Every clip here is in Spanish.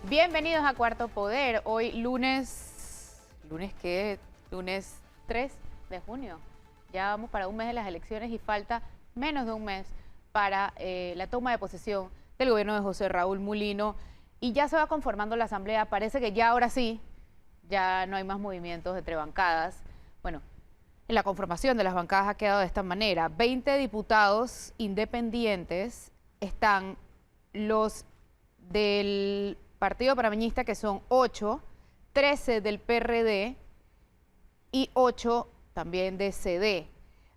Bienvenidos a Cuarto Poder. Hoy ¿lunes qué? Lunes 3 de junio. Ya vamos para un mes de las elecciones y falta menos de un mes para la toma de posesión del gobierno de José Raúl Mulino. Y ya se va conformando la asamblea. Parece que ya ahora sí, ya no hay más movimientos entre bancadas. Bueno, en la conformación de las bancadas ha quedado de esta manera. 20 diputados independientes están los del Partido Panameñista, que son 8, 13 del PRD y 8 también de CD.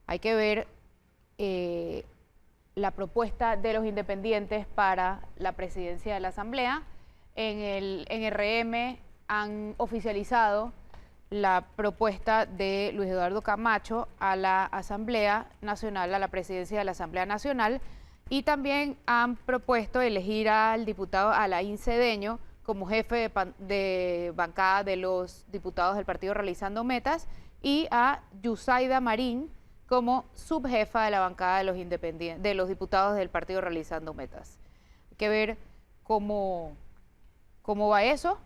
Hay que ver la propuesta de los independientes para la presidencia de la Asamblea. En RM han oficializado la propuesta de Luis Eduardo Camacho a la Asamblea Nacional, a la presidencia de la Asamblea Nacional, y también han propuesto elegir al diputado Alain Cedeño como jefe de bancada de los diputados del partido Realizando Metas y a Yusaida Marín como subjefa de la bancada de los independientes, de los diputados del partido Realizando Metas. Hay que ver cómo va eso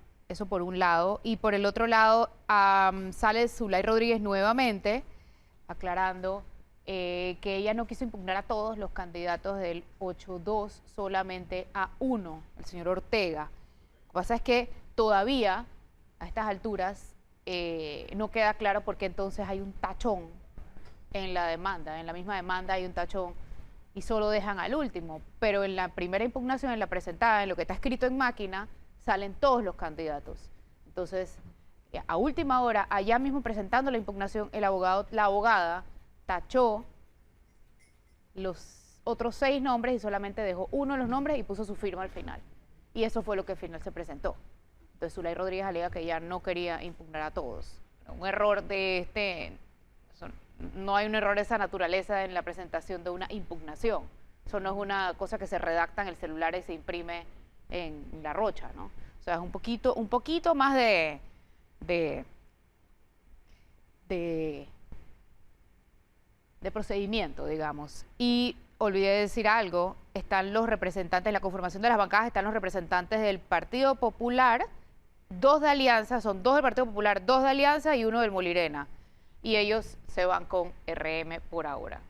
por un lado, y por el otro lado sale Zulay Rodríguez nuevamente aclarando que ella no quiso impugnar a todos los candidatos del 8-2, solamente a uno, el señor Ortega. Lo que pasa es que todavía a estas alturas no queda claro por qué entonces hay un tachón en la demanda, en la misma demanda hay un tachón y solo dejan al último, pero en la primera impugnación, en la presentada, en lo que está escrito en máquina, salen todos los candidatos. Entonces, a última hora, allá mismo presentando la impugnación, la abogada tachó los otros 6 nombres y solamente dejó uno de los nombres y puso su firma al final. Y eso fue lo que al final se presentó. Entonces Zulay Rodríguez alega que ella no quería impugnar a todos. Un error no hay un error de esa naturaleza en la presentación de una impugnación. Eso no es una cosa que se redacta en el celular y se imprime en la rocha, ¿no? O sea, es un poquito más de procedimiento, digamos. Y olvidé decir algo, están los representantes, la conformación de las bancadas, están los representantes del Partido Popular, 2 de Alianza, son 2 del Partido Popular, 2 de Alianza y 1 del Molirena. Y ellos se van con RM por ahora.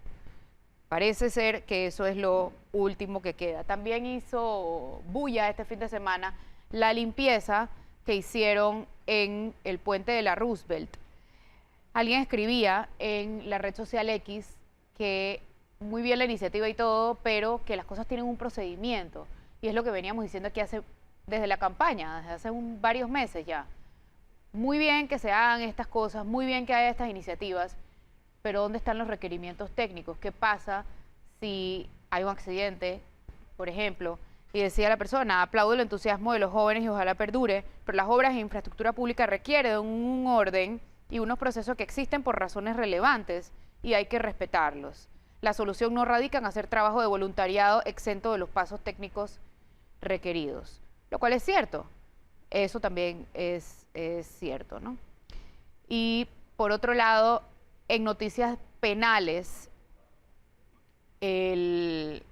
Parece ser que eso es lo último que queda. También hizo bulla este fin de semana la limpieza que hicieron en el puente de la Roosevelt. Alguien escribía en la red social X que muy bien la iniciativa y todo, pero que las cosas tienen un procedimiento. Y es lo que veníamos diciendo aquí desde la campaña, desde hace varios meses ya. Muy bien que se hagan estas cosas, muy bien que haya estas iniciativas, pero ¿dónde están los requerimientos técnicos? ¿Qué pasa si hay un accidente, por ejemplo? Y decía la persona, aplaudo el entusiasmo de los jóvenes y ojalá perdure, pero las obras de infraestructura pública requieren un orden y unos procesos que existen por razones relevantes y hay que respetarlos. La solución no radica en hacer trabajo de voluntariado exento de los pasos técnicos requeridos, lo cual es cierto. Eso también es cierto, ¿no? Y por otro lado, en noticias penales, el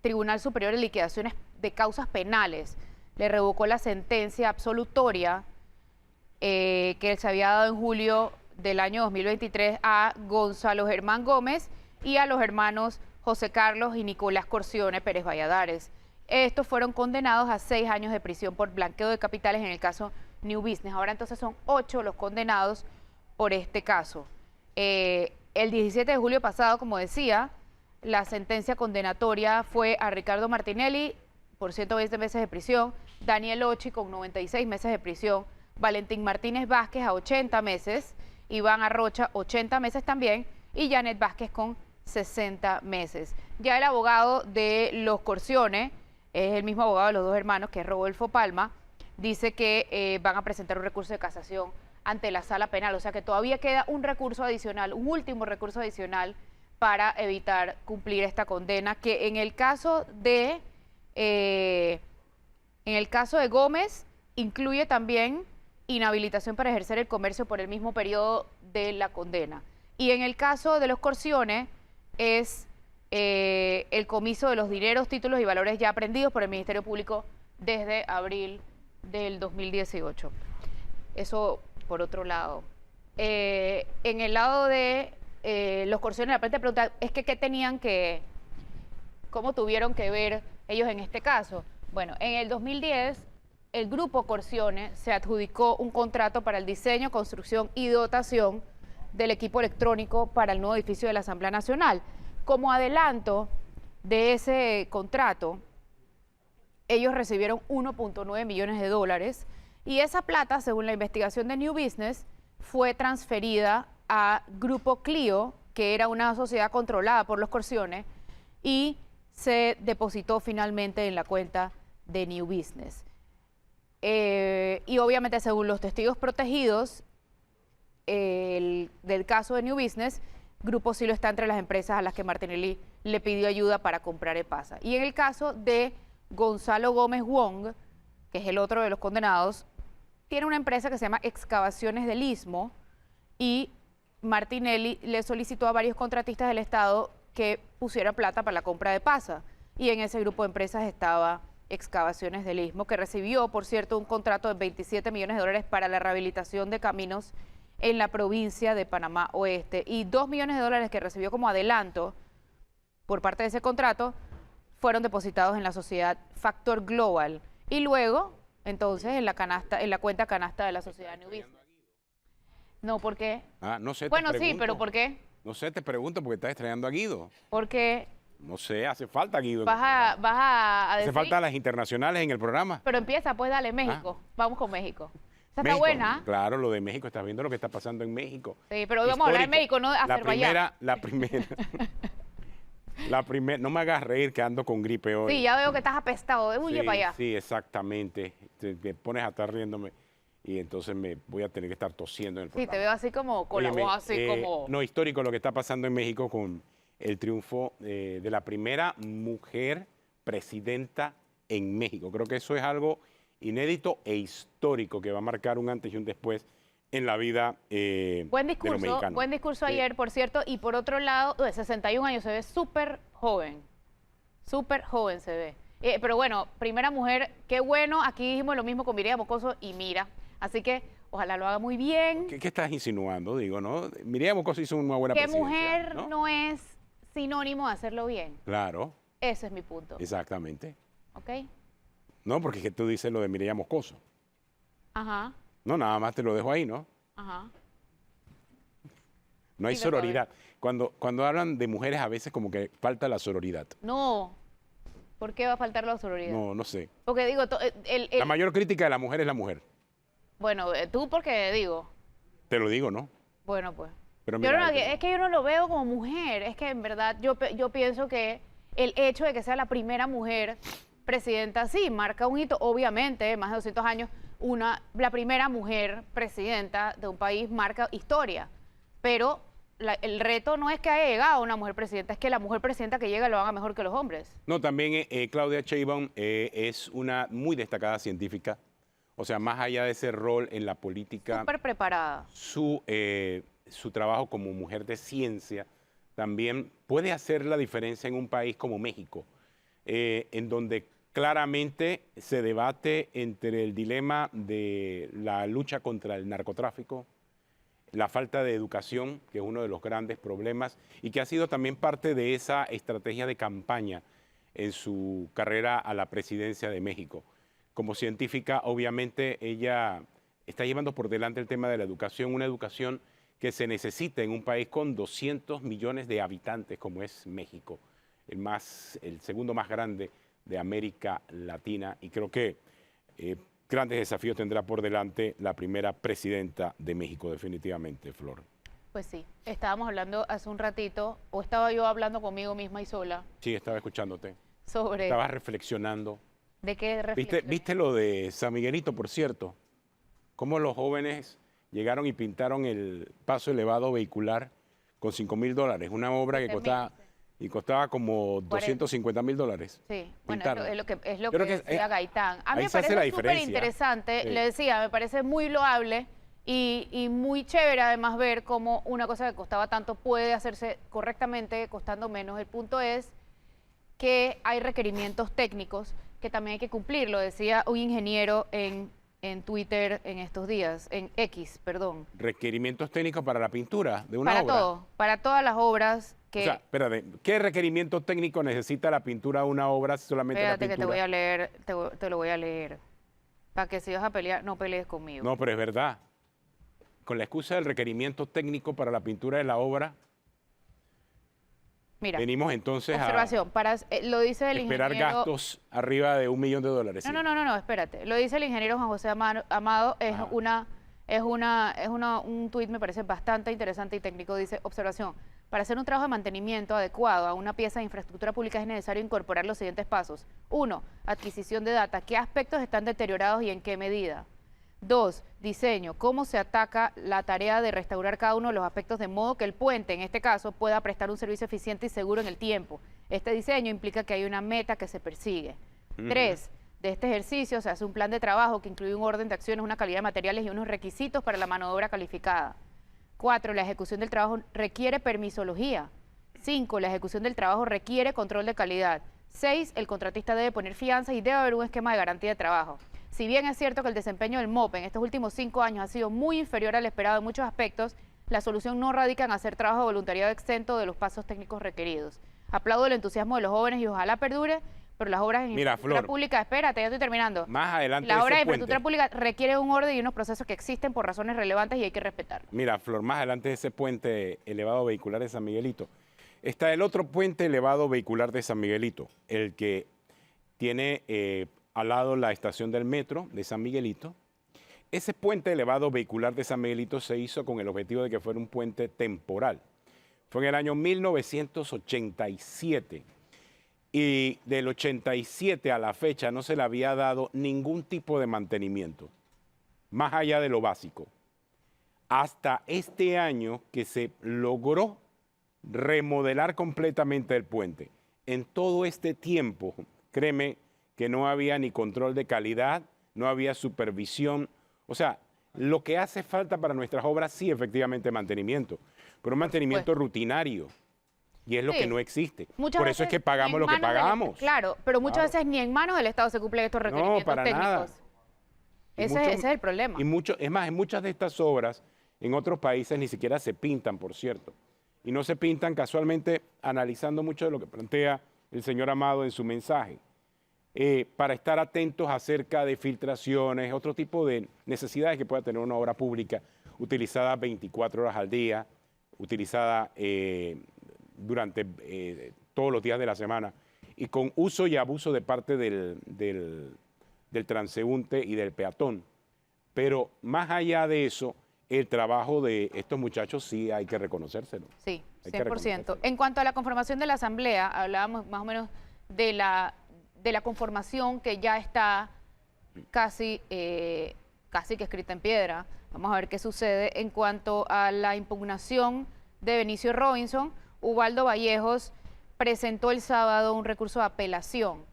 Tribunal Superior de Liquidaciones de Causas Penales le revocó la sentencia absolutoria que se había dado en julio del año 2023 a Gonzalo Germán Gómez y a los hermanos José Carlos y Nicolás Corcione Pérez Valladares. Estos fueron condenados a 6 años de prisión por blanqueo de capitales en el caso New Business. Ahora entonces son 8 los condenados por este caso. El 17 de julio pasado, como decía, la sentencia condenatoria fue a Ricardo Martinelli por 120 meses de prisión, Daniel Ochi con 96 meses de prisión, Valentín Martínez Vázquez a 80 meses, Iván Arrocha 80 meses también y Janet Vázquez con 60 meses. Ya el abogado de los Corcione, es el mismo abogado de los 2 hermanos, que es Rodolfo Palma, dice que van a presentar un recurso de casación ante la sala penal, o sea que todavía queda un recurso adicional, un último recurso adicional para evitar cumplir esta condena, que en el caso de Gómez incluye también inhabilitación para ejercer el comercio por el mismo periodo de la condena. Y en el caso de los Corcione es el comiso de los dineros, títulos y valores ya aprendidos por el Ministerio Público desde abril del 2018. Eso por otro lado. En el lado de los Corciones, la parte pregunta es que ¿qué tenían que, cómo tuvieron que ver ellos en este caso? Bueno, en el 2010 el grupo Corciones se adjudicó un contrato para el diseño, construcción y dotación del equipo electrónico para el nuevo edificio de la Asamblea Nacional. Como adelanto de ese contrato, ellos recibieron 1.9 millones de dólares y esa plata, según la investigación de New Business, fue transferida a Grupo Clio, que era una sociedad controlada por los Corciones, y se depositó finalmente en la cuenta de New Business. Y obviamente, según los testigos protegidos del caso de New Business, Grupo Silo está entre las empresas a las que Martinelli le pidió ayuda para comprar EPASA. Y en el caso de Gonzalo Gómez Wong, que es el otro de los condenados, tiene una empresa que se llama Excavaciones del Istmo y Martinelli le solicitó a varios contratistas del Estado que pusieran plata para la compra de EPASA. Y en ese grupo de empresas estaba Excavaciones del Istmo, que recibió, por cierto, un contrato de 27 millones de dólares para la rehabilitación de caminos en la provincia de Panamá Oeste, y 2 millones de dólares que recibió como adelanto por parte de ese contrato fueron depositados en la sociedad Factor Global y luego, entonces, en la cuenta canasta de la sociedad New Business. No, ¿por qué? Ah, no sé. Bueno, sí, pero ¿por qué? No sé, te pregunto porque estás extrañando a Guido. Porque No sé, hace falta Guido. vas a Hace decir, falta las internacionales en el programa. pero empieza, pues dale, México. Vamos con México. Esa está México, buena. claro, lo de México, estás viendo lo que está pasando en México. Sí, pero hoy vamos a hablar de Histórico. México, no de Azerbaiyán. La primera, no me hagas reír que ando con gripe hoy. Sí, ya veo que estás apestado. Huye Sí, para allá. sí, exactamente. Te pones a estar riéndome y entonces me voy a tener que estar tosiendo en el Sí, programa. te veo así como con la Óyeme, voz así como... No, histórico lo que está pasando en México con el triunfo de la primera mujer presidenta en México. Creo que eso es algo inédito e histórico que va a marcar un antes y un después en la vida de los mexicanos. Buen discurso Sí. ayer, por cierto, y por otro lado, de 61 años, se ve súper joven se ve. Pero bueno, primera mujer, qué bueno, aquí dijimos lo mismo con Mireya Moscoso y Mira, así que ojalá lo haga muy bien. ¿Qué estás insinuando? Digo, ¿no? Mireya Moscoso hizo una buena Que presidencia. mujer ¿no? no es sinónimo de hacerlo bien. Claro, Ese es mi punto. exactamente. ¿Ok? No, porque es que tú dices lo de Mireya Moscoso. Ajá, No, nada más te lo dejo ahí, ¿no? ajá. No hay Sí, lo sabe. sororidad. Cuando hablan de mujeres a veces como que falta la sororidad. No, ¿por qué va a faltar la sororidad? No, no sé. Porque digo, La mayor crítica de la mujer es la mujer. bueno, tú porque digo, Te lo digo, ¿no? bueno, pues. Pero Yo mira, no, es que yo no lo veo como mujer, es que en verdad yo pienso que el hecho de que sea la primera mujer presidenta, sí, marca un hito, obviamente, más de 200 años, la primera mujer presidenta de un país marca historia, pero el reto no es que haya llegado una mujer presidenta, es que la mujer presidenta que llega lo haga mejor que los hombres. No, también Claudia Sheinbaum es una muy destacada científica. O sea, más allá de ese rol en la política, Súper preparada. su trabajo como mujer de ciencia también puede hacer la diferencia en un país como México, en donde claramente se debate entre el dilema de la lucha contra el narcotráfico, la falta de educación, que es uno de los grandes problemas, y que ha sido también parte de esa estrategia de campaña en su carrera a la presidencia de México. Como científica, obviamente, ella está llevando por delante el tema de la educación, una educación que se necesita en un país con 200 millones de habitantes como es México, el segundo más grande de América Latina, y creo que grandes desafíos tendrá por delante la primera presidenta de México, definitivamente, Flor. Pues sí, estábamos hablando hace un ratito, o estaba yo hablando conmigo misma y sola, Sí, estaba escuchándote. sobre Estabas reflexionando. de qué ¿Viste, reflexiones. viste lo de San Miguelito, por cierto? Cómo los jóvenes llegaron y pintaron el paso elevado vehicular con $5,000. Una obra que costaba como $250,000. Sí, bueno, pintarla. es lo que Creo que decía Gaitán. A mí ahí me se hace la parece súper diferencia. interesante, Sí. le decía, me parece muy loable y muy chévere además ver cómo una cosa que costaba tanto puede hacerse correctamente costando menos. El punto es que hay requerimientos técnicos que también hay que cumplir, lo decía un ingeniero en Twitter en estos días, en X, perdón. Requerimientos técnicos para la pintura de una Para obra. todo, para todas las obras que... O sea, espérate, ¿qué requerimiento técnico necesita la pintura de una obra si solamente la Espérate pintura? que te voy a leer, te lo voy a leer. Para que si vas a pelear, no pelees conmigo. No, pero es verdad. Con la excusa del requerimiento técnico para la pintura de la obra, Mira, venimos entonces observación, lo dice a el esperar ingeniero... gastos arriba de $1 millón. No, espérate. Lo dice el ingeniero Juan José Amado, un tuit me parece bastante interesante y técnico. Dice, observación, para hacer un trabajo de mantenimiento adecuado a una pieza de infraestructura pública es necesario incorporar los siguientes pasos. 1, adquisición de data. ¿Qué aspectos están deteriorados y en qué medida? 2, diseño. ¿Cómo se ataca la tarea de restaurar cada uno de los aspectos de modo que el puente, en este caso, pueda prestar un servicio eficiente y seguro en el tiempo? Este diseño implica que hay una meta que se persigue. 3, de este ejercicio se hace un plan de trabajo que incluye un orden de acciones, una calidad de materiales y unos requisitos para la mano de obra calificada. 4, la ejecución del trabajo requiere permisología. 5, la ejecución del trabajo requiere control de calidad. 6, el contratista debe poner fianza y debe haber un esquema de garantía de trabajo. Si bien es cierto que el desempeño del MOP en estos últimos 5 años ha sido muy inferior al esperado en muchos aspectos, la solución no radica en hacer trabajo de voluntariado exento de los pasos técnicos requeridos. Aplaudo el entusiasmo de los jóvenes y ojalá perdure, pero las obras en infraestructura pública, espérate, ya estoy terminando. Más adelante las obras de infraestructura pública requieren un orden y unos procesos que existen por razones relevantes y hay que respetarlos. Mira, Flor, más adelante de ese puente elevado vehicular de San Miguelito, está el otro puente elevado vehicular de San Miguelito, el que tiene al lado la estación del metro de San Miguelito. Ese puente elevado vehicular de San Miguelito se hizo con el objetivo de que fuera un puente temporal. Fue en el año 1987 y del 87 a la fecha no se le había dado ningún tipo de mantenimiento, más allá de lo básico. Hasta este año que se logró remodelar completamente el puente. En todo este tiempo, créeme que no había ni control de calidad, no había supervisión. O sea, lo que hace falta para nuestras obras sí, efectivamente, mantenimiento, pero un mantenimiento rutinario. Y es lo que no existe. Por eso es que pagamos lo que pagamos. Claro, pero muchas veces ni en manos del Estado se cumplen estos requerimientos técnicos. Nada. Ese es el problema. Es más, en muchas de estas obras, en otros países ni siquiera se pintan, por cierto. Y no se pintan casualmente analizando mucho de lo que plantea el señor Amado en su mensaje. Para estar atentos acerca de filtraciones, otro tipo de necesidades que pueda tener una obra pública utilizada 24 horas al día, utilizada durante todos los días de la semana y con uso y abuso de parte del transeúnte y del peatón. Pero más allá de eso, el trabajo de estos muchachos sí hay que reconocérselo. Sí, 100%. En cuanto a la conformación de la Asamblea, hablábamos más o menos de la conformación que ya está casi que escrita en piedra. Vamos a ver qué sucede. En cuanto a la impugnación de Benicio Robinson, Ubaldo Vallejos presentó el sábado un recurso de apelación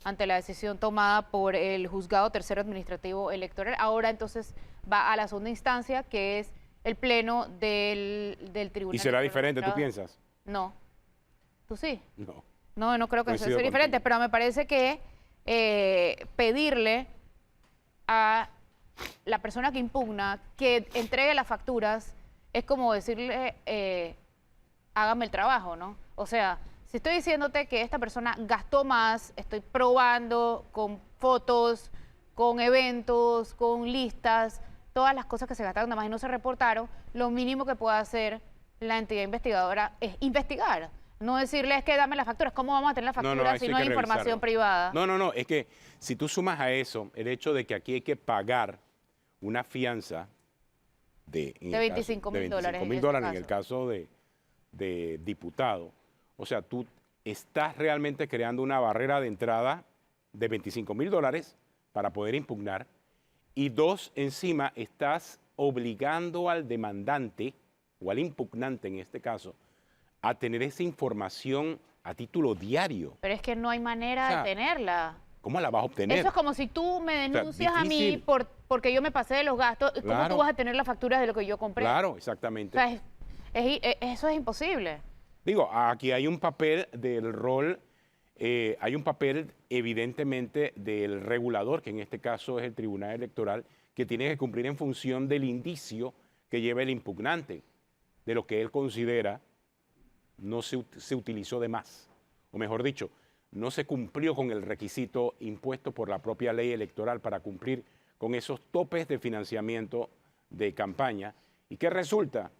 ante la decisión tomada por el Juzgado Tercero Administrativo Electoral. Ahora entonces va a la segunda instancia, que es el pleno del Tribunal. ¿Y será diferente, tú piensas? No. ¿Tú sí? No. No creo que sea diferente, pero me parece que pedirle a la persona que impugna que entregue las facturas es como decirle, hágame el trabajo, ¿no? O sea, si estoy diciéndote que esta persona gastó más, estoy probando con fotos, con eventos, con listas, todas las cosas que se gastaron, nada más y no se reportaron, lo mínimo que puede hacer la entidad investigadora es investigar. No decirles que dame las facturas. ¿Cómo vamos a tener las facturas si no hay información privada? No, es que si tú sumas a eso el hecho de que aquí hay que pagar una fianza de $25.000 en el caso de diputado, o sea, tú estás realmente creando una barrera de entrada de $25.000 para poder impugnar y dos, encima estás obligando al demandante o al impugnante en este caso a tener esa información a título diario. Pero es que no hay manera de tenerla. ¿Cómo la vas a obtener? Eso es como si tú me denuncias a mí porque yo me pasé de los gastos. ¿Cómo tú vas a tener las facturas de lo que yo compré? Claro, exactamente. O sea, eso es imposible. Digo, aquí hay un papel del rol hay un papel evidentemente del regulador, que en este caso es el Tribunal Electoral, que tiene que cumplir en función del indicio que lleva el impugnante, de lo que él considera no se utilizó de más, o mejor dicho, no se cumplió con el requisito impuesto por la propia ley electoral para cumplir con esos topes de financiamiento de campaña. ¿Y qué resulta?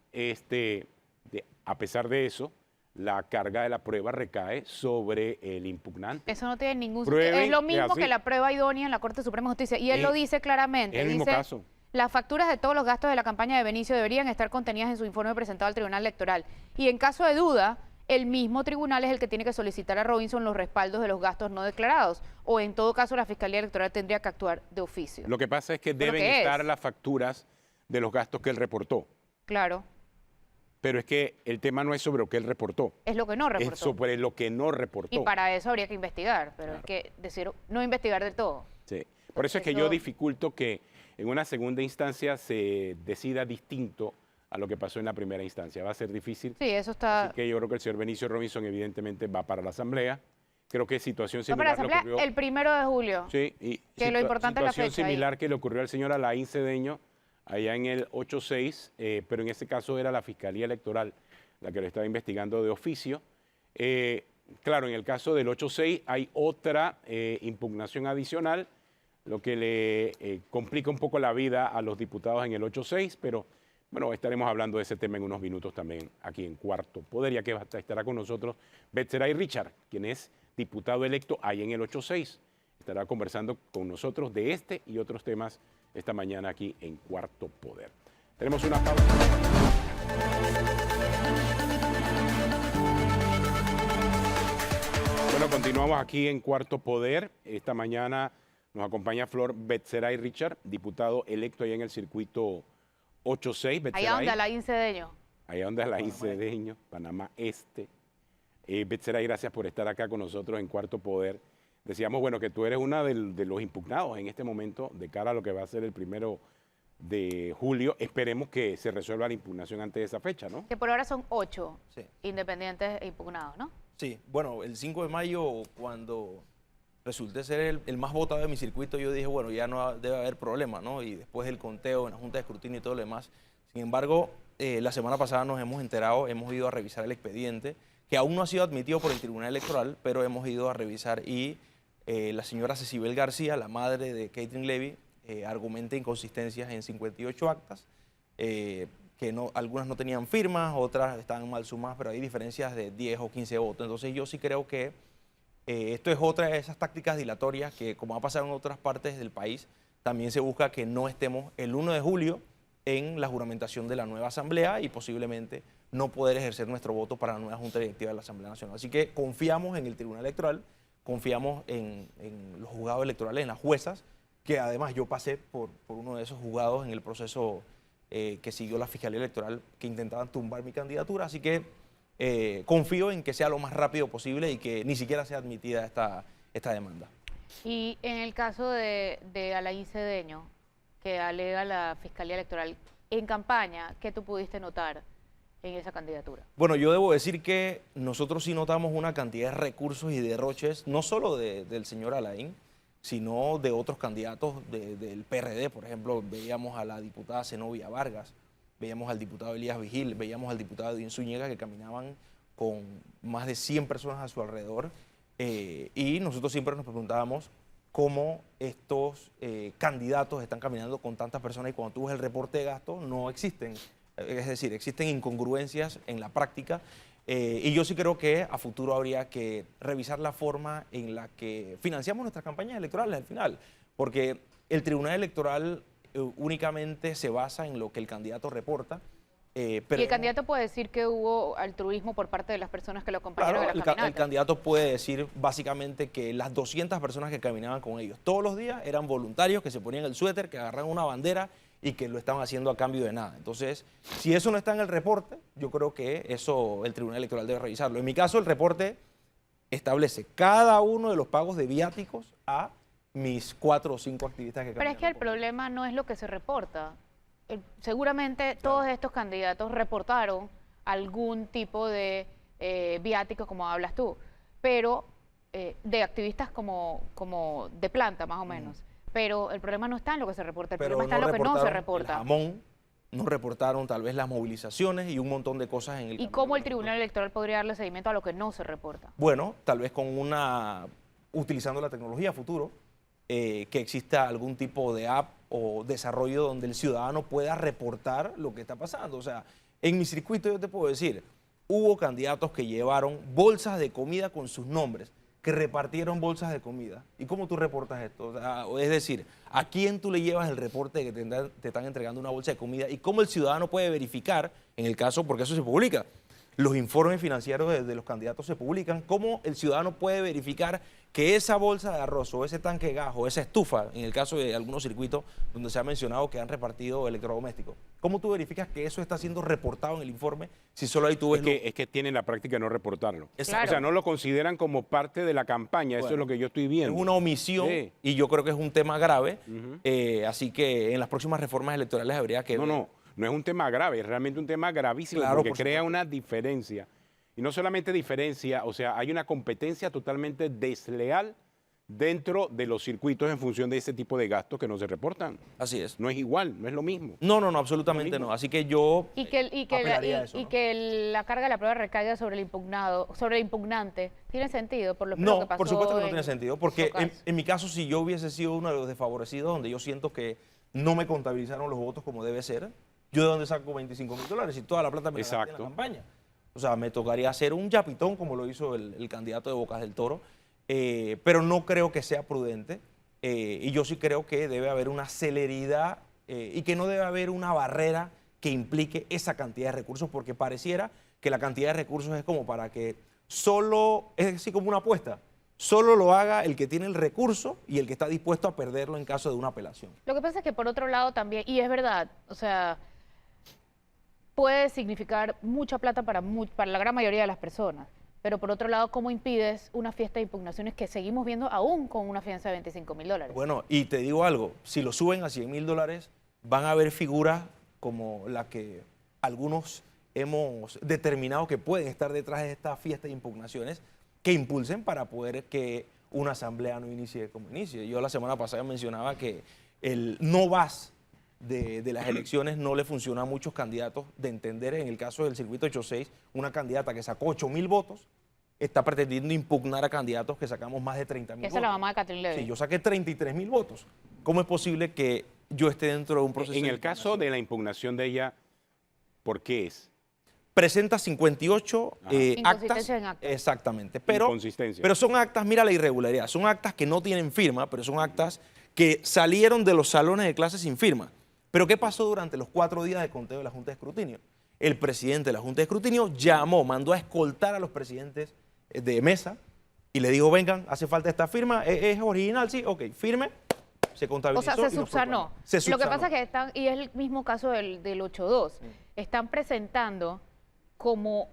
A pesar de eso, la carga de la prueba recae sobre el impugnante. Eso no tiene ningún sentido. Es lo mismo que la prueba idónea en la Corte Suprema de Justicia. Y él lo dice claramente. Es el mismo caso. Las facturas de todos los gastos de la campaña de Benicio deberían estar contenidas en su informe presentado al Tribunal Electoral. Y en caso de duda, el mismo tribunal es el que tiene que solicitar a Robinson los respaldos de los gastos no declarados. O en todo caso, la Fiscalía Electoral tendría que actuar de oficio. Lo que pasa es que deben estar las facturas de los gastos que él reportó. Claro. Pero es que el tema no es sobre lo que él reportó. Es lo que no reportó. Es sobre lo que no reportó. Y para eso habría que investigar, pero claro, es que decir no investigar del todo. Sí. Por eso es que yo dificulto que en una segunda instancia se decida distinto a lo que pasó en la primera instancia. Va a ser difícil. Sí, eso está... Así que yo creo que el señor Benicio Robinson evidentemente va para la Asamblea. Creo que situación similar para la Asamblea le ocurrió... el 1 de julio. Sí, y que lo importante es la fecha. Situación similar que le ocurrió al señor Alain Cedeño allá en el 8-6, pero en ese caso era la Fiscalía Electoral la que lo estaba investigando de oficio. Claro, en el caso del 8-6 hay otra impugnación adicional, lo que le complica un poco la vida a los diputados en el 8-6, pero bueno, estaremos hablando de ese tema en unos minutos también aquí en Cuarto Poder, ya que estará con nosotros Betseray Richard, quien es diputado electo ahí en el 8-6. Estará conversando con nosotros de este y otros temas esta mañana aquí en Cuarto Poder. Tenemos una pausa. Bueno, continuamos aquí en Cuarto Poder. Esta mañana nos acompaña Flor Betseray Richard, diputado electo allá en el circuito 8-6. Allá donde Alain Cedeño. Allá donde Alain Cedeño, Panamá Este. Betseray, gracias por estar acá con nosotros en Cuarto Poder. Decíamos, bueno, que tú eres una de los impugnados en este momento de cara a lo que va a ser el 1 de julio. Esperemos que se resuelva la impugnación antes de esa fecha, ¿no? Que por ahora son 8 independientes e impugnados, ¿no? Sí, bueno, el 5 de mayo, cuando resulté ser el más votado de mi circuito, yo dije, bueno, ya no debe haber problema, ¿no? Y después del conteo en la Junta de Escrutinio y todo lo demás. Sin embargo, la semana pasada nos hemos enterado, hemos ido a revisar el expediente, que aún no ha sido admitido por el Tribunal Electoral, pero hemos ido a revisar y la señora Cecibel García, la madre de Catherine Levy, argumenta inconsistencias en 58 actas, que algunas no tenían firmas, otras estaban mal sumadas, pero hay diferencias de 10 o 15 votos. Entonces yo sí creo que esto es otra de esas tácticas dilatorias que, como ha pasado en otras partes del país, también se busca que no estemos el 1 de julio en la juramentación de la nueva Asamblea y posiblemente no poder ejercer nuestro voto para la nueva Junta Directiva de la Asamblea Nacional. Así que confiamos en el Tribunal Electoral, confiamos en los juzgados electorales, en las juezas, que además yo pasé por uno de esos juzgados en el proceso que siguió la Fiscalía Electoral, que intentaban tumbar mi candidatura, así que confío en que sea lo más rápido posible y que ni siquiera sea admitida esta demanda. Y en el caso de Alain Cedeño, que alega la Fiscalía Electoral, en campaña, ¿qué tú pudiste notar en esa candidatura? Bueno, yo debo decir que nosotros sí notamos una cantidad de recursos y derroches, no solo del señor Alain, sino de otros candidatos del PRD. Por ejemplo, veíamos a la diputada Zenobia Vargas, veíamos al diputado Elías Vigil, veíamos al diputado Edwin Zúñiga, que caminaban con más de 100 personas a su alrededor, y nosotros siempre nos preguntábamos cómo estos candidatos están caminando con tantas personas y cuando tú ves el reporte de gastos no existen. Es decir, existen incongruencias en la práctica y yo sí creo que a futuro habría que revisar la forma en la que financiamos nuestras campañas electorales al final, porque el Tribunal Electoral únicamente se basa en lo que el candidato reporta. Pero y el candidato puede decir que hubo altruismo por parte de las personas que lo acompañaron claro, en la caminata. El candidato puede decir básicamente que las 200 personas que caminaban con ellos todos los días eran voluntarios que se ponían el suéter, que agarraban una bandera y que lo estaban haciendo a cambio de nada. Entonces, si eso no está en el reporte, yo creo que eso el Tribunal Electoral debe revisarlo. En mi caso, el reporte establece cada uno de los pagos de viáticos a mis 4 o 5 activistas que caminaban. Pero es que el problema no es lo que se reporta. Seguramente todos estos candidatos reportaron algún tipo de viático, como hablas tú, pero de activistas como de planta, más o menos. Pero el problema no está en lo que se reporta, el Pero problema está en lo que no se reportaron reporta. el jamón, no reportaron tal vez las movilizaciones y un montón de cosas en el ¿Y camino. cómo el Tribunal Electoral podría darle seguimiento a lo que no se reporta? Bueno, tal vez utilizando la tecnología a futuro, que exista algún tipo de app o desarrollo donde el ciudadano pueda reportar lo que está pasando. O sea, en mi circuito yo te puedo decir, hubo candidatos que llevaron bolsas de comida con sus nombres, que repartieron bolsas de comida. ¿Y cómo tú reportas esto? O sea, es decir, ¿a quién tú le llevas el reporte de que te están entregando una bolsa de comida? ¿Y cómo el ciudadano puede verificar, en el caso, porque eso se publica, los informes financieros de los candidatos se publican, cómo el ciudadano puede verificar que esa bolsa de arroz o ese tanque de gas o esa estufa, en el caso de algunos circuitos donde se ha mencionado que han repartido electrodomésticos, cómo tú verificas que eso está siendo reportado en el informe si solo ahí tú ves Es que tienen la práctica de no reportarlo. Exacto. O sea, no lo consideran como parte de la campaña, eso Bueno, es lo que yo estoy viendo. Es una omisión Sí. y yo creo que es un tema grave, Ujú. así que en las próximas reformas electorales habría que ver. No es un tema grave, es realmente un tema gravísimo Claro, porque por crea supuesto. una diferencia. Y no solamente diferencia, o sea, hay una competencia totalmente desleal dentro de los circuitos en función de ese tipo de gastos que no se reportan. Así es. No es igual, no es lo mismo. No, absolutamente Lo mismo. no. Así que yo apelaría a eso, ¿no? Que la carga de la prueba recaiga sobre el impugnado, sobre el impugnante, ¿tiene sentido por lo que pasó? Por supuesto que no en tiene sentido, porque Socas? en mi caso, si yo hubiese sido uno de los desfavorecidos, donde yo siento que no me contabilizaron los votos como debe ser, ¿yo de dónde saco $25.000 y toda la plata me la gasté en la Exacto. campaña? O sea, me tocaría hacer un yapitón como lo hizo el candidato de Bocas del Toro, pero no creo que sea prudente y yo sí creo que debe haber una celeridad y que no debe haber una barrera que implique esa cantidad de recursos, porque pareciera que la cantidad de recursos es como para que solo, es así como una apuesta, solo lo haga el que tiene el recurso y el que está dispuesto a perderlo en caso de una apelación. Lo que pasa es que por otro lado también, y es verdad, o sea, puede significar mucha plata para la gran mayoría de las personas, pero por otro lado, ¿cómo impides una fiesta de impugnaciones que seguimos viendo aún con una fianza de $25.000? Bueno, y te digo algo, si lo suben a $100.000, van a haber figuras como la que algunos hemos determinado que pueden estar detrás de esta fiesta de impugnaciones, que impulsen para poder que una asamblea no inicie como inicie. Yo la semana pasada mencionaba que el no vas de las elecciones no le funciona a muchos candidatos de entender, en el caso del circuito 86, una candidata que sacó 8.000 votos, está pretendiendo impugnar a candidatos que sacamos más de 30.000 votos. Esa es la mamá de Catherine Levy. Sí, yo saqué 33.000 votos. ¿Cómo es posible que yo esté dentro de un proceso? En el caso de la impugnación de ella, ¿por qué es? Presenta 58 actas. Inconsistencia en actas. Exactamente. Inconsistencia. Pero son actas, mira la irregularidad, son actas que no tienen firma, pero son actas que salieron de los salones de clase sin firma. Pero ¿qué pasó durante los 4 días de conteo de la Junta de Escrutinio? El presidente de la Junta de Escrutinio mandó a escoltar a los presidentes de mesa y le dijo, vengan, hace falta esta firma, ¿es original? Sí, ok, firme, se contabilizó. O sea, se y nos subsanó. proclamó. Se Lo que subsanó. pasa es que están, y es el mismo caso del 8.2, están presentando como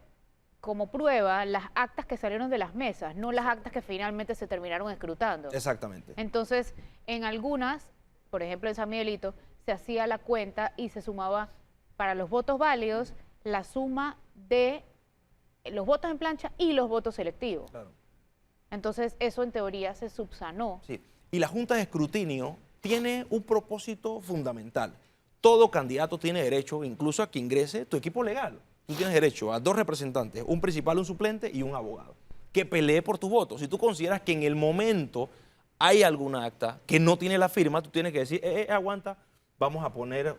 prueba las actas que salieron de las mesas, no las actas que finalmente se terminaron escrutando. Exactamente. Entonces, en algunas, por ejemplo en San Miguelito, se hacía la cuenta y se sumaba para los votos válidos la suma de los votos en plancha y los votos selectivos. Claro. Entonces, eso en teoría se subsanó. Sí. Y la Junta de Escrutinio tiene un propósito fundamental. Todo candidato tiene derecho, incluso a que ingrese tu equipo legal. Tú tienes derecho a 2 representantes, un principal, un suplente y un abogado, que pelee por tus votos. Si tú consideras que en el momento hay alguna acta que no tiene la firma, tú tienes que decir, aguanta, vamos a poner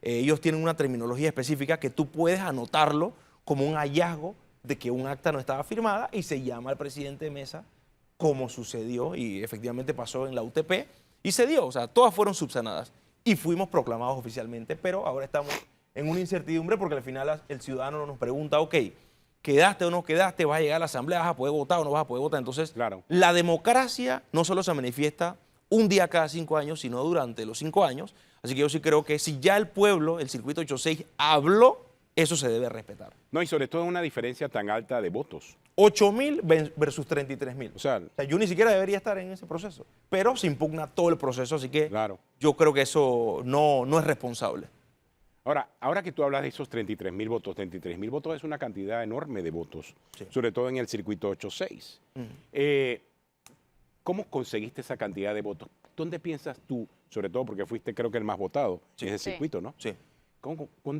ellos tienen una terminología específica que tú puedes anotarlo como un hallazgo de que un acta no estaba firmada y se llama al presidente de mesa, como sucedió y efectivamente pasó en la UTP y se dio. O sea, todas fueron subsanadas y fuimos proclamados oficialmente, pero ahora estamos en una incertidumbre porque al final el ciudadano nos pregunta, ok, ¿quedaste o no quedaste? ¿Vas a llegar a la asamblea? ¿Vas a poder votar o no vas a poder votar? Entonces, Claro. la democracia no solo se manifiesta un día cada 5 años, sino durante los 5 años. Así que yo sí creo que si ya el pueblo, el circuito 86, habló, eso se debe respetar. No, y sobre todo una diferencia tan alta de votos. 8.000 versus 33.000. O sea, Yo ni siquiera debería estar en ese proceso, pero se impugna todo el proceso, así que claro. yo creo que eso no es responsable. Ahora que tú hablas de esos 33.000 votos, 33.000 votos es una cantidad enorme de votos, Sí. sobre todo en el circuito 8-6. ¿Cómo conseguiste esa cantidad de votos? ¿Dónde piensas tú, sobre todo porque fuiste creo que el más votado Sí. en ese Sí. circuito, ¿no? Sí.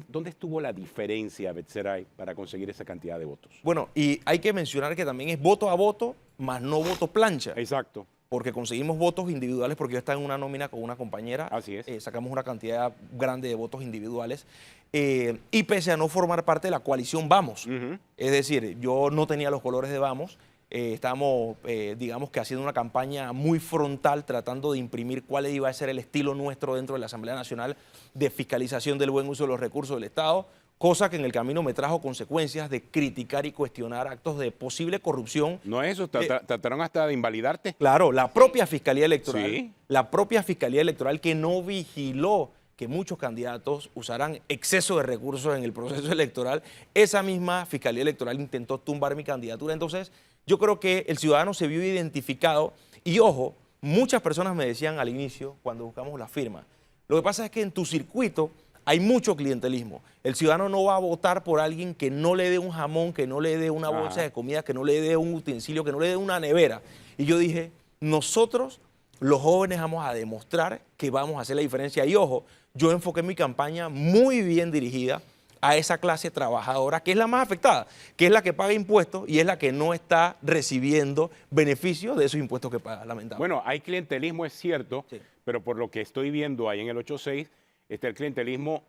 ¿Dónde estuvo la diferencia, Betseray, para conseguir esa cantidad de votos? Bueno, y hay que mencionar que también es voto a voto, más no voto plancha. Exacto. Porque conseguimos votos individuales, porque yo estaba en una nómina con una compañera. Así es. Sacamos una cantidad grande de votos individuales. Y pese a no formar parte de la coalición Vamos, Ujú. es decir, yo no tenía los colores de Vamos, estábamos, digamos que haciendo una campaña muy frontal, tratando de imprimir cuál iba a ser el estilo nuestro dentro de la Asamblea Nacional de fiscalización del buen uso de los recursos del Estado, cosa que en el camino me trajo consecuencias de criticar y cuestionar actos de posible corrupción. No es eso, trataron hasta de invalidarte. Claro, la propia Fiscalía Electoral, Sí. la propia Fiscalía Electoral que no vigiló que muchos candidatos usaran exceso de recursos en el proceso electoral, esa misma Fiscalía Electoral intentó tumbar mi candidatura. Entonces, yo creo que el ciudadano se vio identificado y, ojo, muchas personas me decían al inicio, cuando buscamos la firma, lo que pasa es que en tu circuito hay mucho clientelismo. El ciudadano no va a votar por alguien que no le dé un jamón, que no le dé una Ajá. bolsa de comida, que no le dé un utensilio, que no le dé una nevera. Y yo dije, nosotros, los jóvenes, vamos a demostrar que vamos a hacer la diferencia. Y ojo, yo enfoqué mi campaña muy bien dirigida a esa clase trabajadora, que es la más afectada, que es la que paga impuestos y es la que no está recibiendo beneficios de esos impuestos que paga, lamentablemente. Bueno, hay clientelismo, es cierto, Sí. pero por lo que estoy viendo ahí en el 8-6, está el clientelismo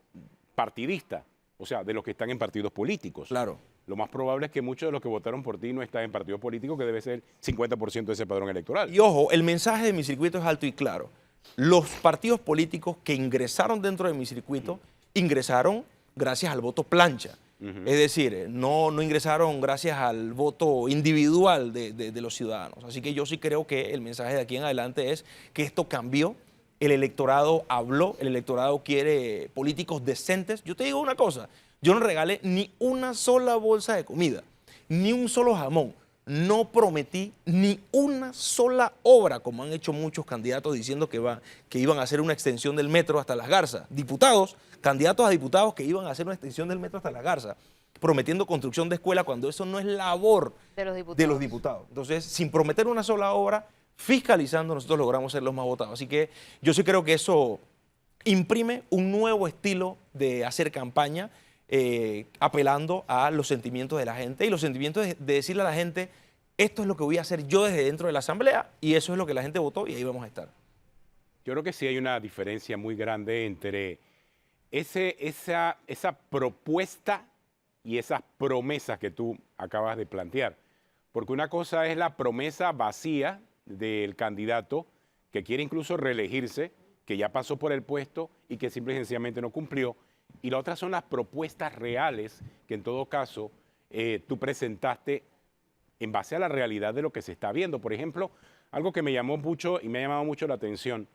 partidista, o sea, de los que están en partidos políticos. Claro. Lo más probable es que muchos de los que votaron por ti no están en partidos políticos, que debe ser el 50% de ese padrón electoral. Y ojo, el mensaje de mi circuito es alto y claro. Los partidos políticos que ingresaron dentro de mi circuito ingresaron gracias al voto plancha. Es decir, no ingresaron gracias al voto individual de los ciudadanos. Así que yo sí creo que el mensaje de aquí en adelante es que esto cambió. El electorado habló, el electorado quiere políticos decentes. Yo te digo una cosa, yo no regalé ni una sola bolsa de comida, ni un solo jamón. No prometí ni una sola obra, como han hecho muchos candidatos diciendo que iban a hacer una extensión del metro hasta Las Garzas. Diputados, candidatos a diputados que iban a hacer una extensión del metro hasta Las Garzas, prometiendo construcción de escuela cuando eso no es labor De los diputados. de los diputados. Entonces, sin prometer una sola obra, fiscalizando, nosotros logramos ser los más votados. Así que yo sí creo que eso imprime un nuevo estilo de hacer campaña, apelando a los sentimientos de la gente y los sentimientos de decirle a la gente, esto es lo que voy a hacer yo desde dentro de la Asamblea y eso es lo que la gente votó y ahí vamos a estar. Yo creo que sí hay una diferencia muy grande entre esa propuesta y esas promesas que tú acabas de plantear. Porque una cosa es la promesa vacía del candidato que quiere incluso reelegirse, que ya pasó por el puesto y que simple y sencillamente no cumplió. Y la otra son las propuestas reales que en todo caso tú presentaste en base a la realidad de lo que se está viendo. Por ejemplo, algo que me llamó mucho y me ha llamado mucho la atención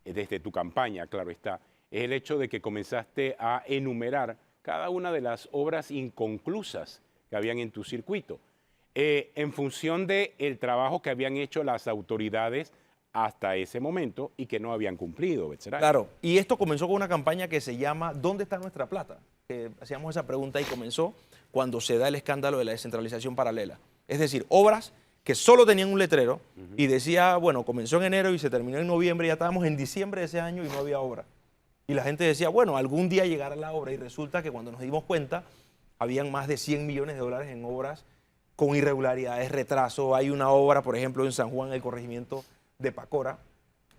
desde tu campaña, claro está, es el hecho de que comenzaste a enumerar cada una de las obras inconclusas que habían en tu circuito, en función del trabajo que habían hecho las autoridades hasta ese momento y que no habían cumplido, Betseray. Claro, y esto comenzó con una campaña que se llama ¿Dónde está nuestra plata? Hacíamos esa pregunta y comenzó cuando se da el escándalo de la descentralización paralela. Es decir, obras que solo tenían un letrero y decía, bueno, comenzó en enero y se terminó en noviembre, ya estábamos en diciembre de ese año y no había obra. Y la gente decía, bueno, algún día llegará la obra y resulta que cuando nos dimos cuenta, habían más de 100 millones de dólares en obras con irregularidades, retraso. Hay una obra, por ejemplo, en San Juan, el corregimiento de Pacora,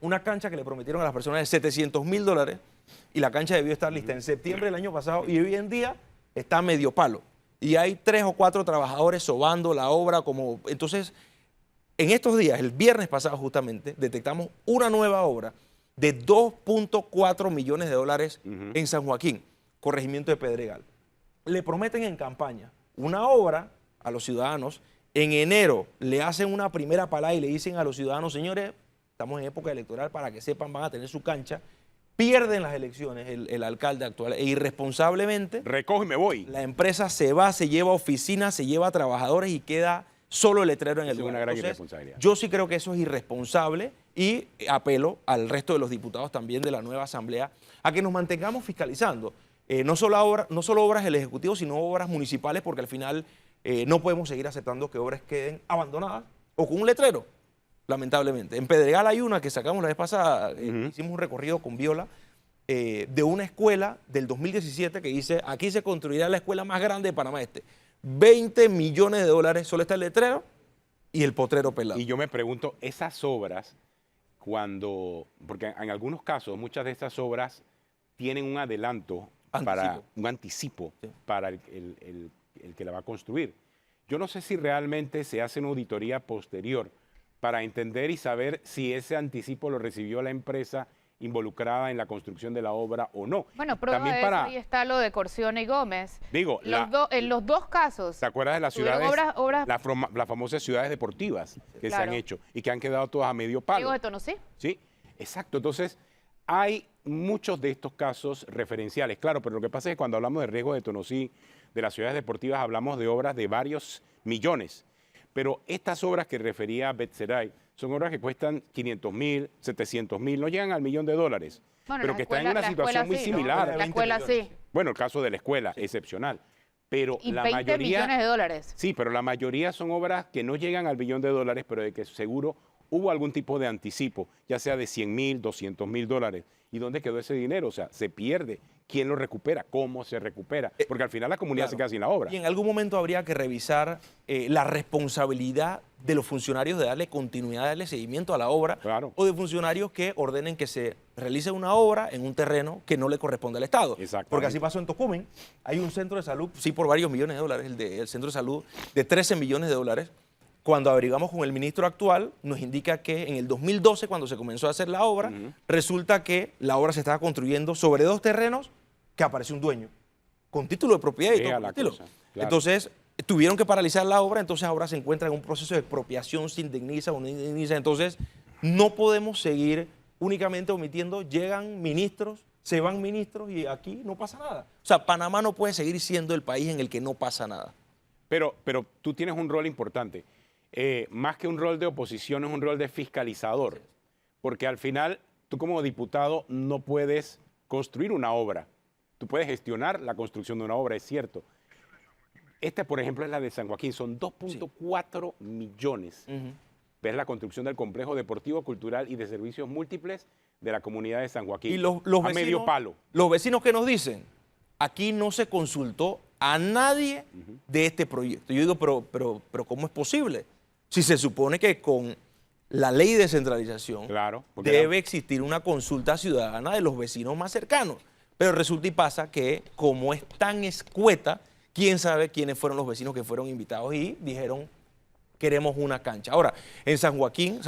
una cancha que le prometieron a las personas de $700.000 y la cancha debió estar lista en septiembre del año pasado y hoy en día está medio palo. Y hay 3 o 4 trabajadores sobando la obra como... Entonces, en estos días, el viernes pasado justamente, detectamos una nueva obra de 2.4 millones de dólares en San Joaquín, corregimiento de Pedregal. Le prometen en campaña una obra a los ciudadanos. En enero le hacen una primera palada y le dicen a los ciudadanos, señores, estamos en época electoral, para que sepan, van a tener su cancha. Pierden las elecciones el alcalde actual e irresponsablemente Recojo y me voy. la empresa se va, se lleva oficinas, se lleva trabajadores y queda solo el letrero en el Esa es lugar. una gran Entonces, irresponsabilidad. yo sí creo que eso es irresponsable y apelo al resto de los diputados también de la nueva asamblea a que nos mantengamos fiscalizando. no solo obras del Ejecutivo, sino obras municipales, porque al final no podemos seguir aceptando que obras queden abandonadas o con un letrero, lamentablemente. En Pedregal hay una que sacamos la vez pasada, hicimos un recorrido con Viola, de una escuela del 2017 que dice, aquí se construirá la escuela más grande de Panamá Este. 20 millones de dólares, solo está el letrero y el potrero pelado. Y yo me pregunto, esas obras, porque en algunos casos muchas de estas obras tienen un adelanto, un anticipo sí, para el que la va a construir. Yo no sé si realmente se hace una auditoría posterior para entender y saber si ese anticipo lo recibió la empresa involucrada en la construcción de la obra o no. Bueno, prueba También de eso, ahí está lo de Corcione y Gómez. Digo, En los dos casos. ¿te acuerdas de las tuvieron ciudades, obras- las famosas ciudades deportivas que se Claro. han hecho y que han quedado todas a medio palo? Riego de Tonosí. Sí, exacto. Entonces, hay muchos de estos casos referenciales, claro, pero lo que pasa es que cuando hablamos de riesgo de Tonosí, de las ciudades deportivas, hablamos de obras de varios millones. Pero estas obras que refería Betseray son obras que cuestan 500.000, 700.000, no llegan al $1.000.000, Bueno, pero la que están en escuela- una la situación escuela muy sí, ¿no? similar. La escuela sí. Bueno, el caso de la escuela, excepcional. Pero Y la 20 mayoría, millones de dólares. sí, pero la mayoría son obras que no llegan al $1.000.000, pero de que seguro hubo algún tipo de anticipo, ya sea de 100.000, 200.000 dólares. ¿Y dónde quedó ese dinero? O sea, se pierde. ¿Quién lo recupera? ¿Cómo se recupera? Porque al final la comunidad Claro. se queda sin la obra. Y en algún momento habría que revisar la responsabilidad de los funcionarios de darle continuidad, darle seguimiento a la obra, Claro. o de funcionarios que ordenen que se realice una obra en un terreno que no le corresponde al Estado. Exactamente. Porque así pasó en Tocumen. Hay un centro de salud, sí, por varios millones de dólares, el centro de salud de 13 millones de dólares. Cuando averiguamos con el ministro actual, nos indica que en el 2012, cuando se comenzó a hacer la obra, resulta que la obra se estaba construyendo sobre 2 terrenos que apareció un dueño, con título de propiedad y Vea todo por la el estilo. cosa, claro. Entonces, tuvieron que paralizar la obra, entonces ahora se encuentra en un proceso de expropiación, se indemniza o no indemniza. Entonces, no podemos seguir únicamente omitiendo, llegan ministros, se van ministros y aquí no pasa nada. O sea, Panamá no puede seguir siendo el país en el que no pasa nada. Pero tú tienes un rol importante. Más que un rol de oposición, es un rol de fiscalizador. Porque al final, tú como diputado no puedes construir una obra. Tú puedes gestionar la construcción de una obra, es cierto. Esta, por ejemplo, es la de San Joaquín. Son 2.4 millones. Ver la construcción del complejo deportivo, cultural y de servicios múltiples de la comunidad de San Joaquín. Y los a vecinos, medio palo. Los vecinos que nos dicen, aquí no se consultó a nadie de este proyecto. Yo digo, pero ¿cómo es posible? Si se supone que con la ley de descentralización Claro, porque debe existir una consulta ciudadana de los vecinos más cercanos. Pero resulta y pasa que como es tan escueta, quién sabe quiénes fueron los vecinos que fueron invitados y dijeron, queremos una cancha. Ahora, en San Joaquín